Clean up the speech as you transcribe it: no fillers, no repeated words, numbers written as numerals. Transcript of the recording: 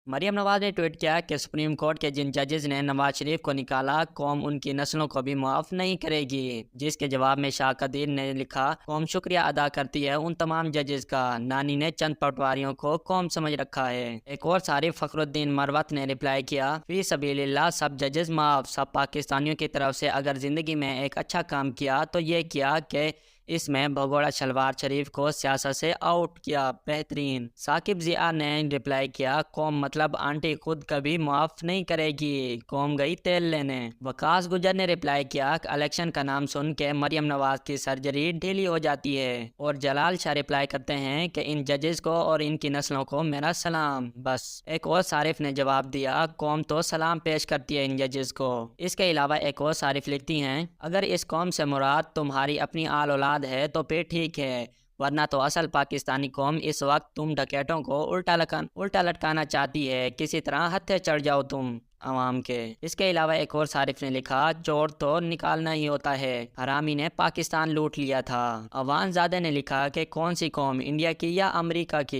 مریم نواز نے ٹویٹ کیا کہ سپریم کورٹ کے جن ججز نے نواز شریف کو نکالا، قوم ان کی نسلوں کو بھی معاف نہیں کرے گی، جس کے جواب میں شاہ قدیر نے لکھا، قوم شکریہ ادا کرتی ہے ان تمام ججز کا، نانی نے چند پٹواریوں کو قوم سمجھ رکھا ہے۔ ایک اور صارف فخر الدین مروت نے رپلائی کیا، فی سبیل اللہ سب ججز معاف، سب پاکستانیوں کی طرف سے اگر زندگی میں ایک اچھا کام کیا تو یہ کیا کہ اس میں بھگوڑا شلوار شریف کو سیاست سے آؤٹ کیا، بہترین۔ ثاقب ضیاء نے رپلائی کیا، قوم مطلب آنٹی خود کبھی معاف نہیں کرے گی، قوم گئی تیل لینے۔ وکاس گجر نے رپلائی کیا کہ الیکشن کا نام سن کے مریم نواز کی سرجری ڈھیلی ہو جاتی ہے، اور جلال شاہ رپلائی کرتے ہیں کہ ان ججز کو اور ان کی نسلوں کو میرا سلام، بس۔ ایک اور صارف نے جواب دیا، قوم تو سلام پیش کرتی ہے ان ججز کو۔ اس کے علاوہ ایک اور صارف لکھتی ہیں، اگر اس قوم سے مراد تمہاری اپنی آل اولاد ہے تو پھر ٹھیک ہے، ورنہ تو اصل پاکستانی قوم اس وقت تم ڈکیتوں کو الٹا لٹکانا چاہتی ہے، کسی طرح ہتھے چڑھ جاؤ تم عوام کے۔ اس کے علاوہ ایک اور صارف نے لکھا، چور تو نکالنا ہی ہوتا ہے، حرامی نے پاکستان لوٹ لیا تھا۔ عوان زادہ نے لکھا کہ کون سی قوم، انڈیا کی یا امریکہ کی؟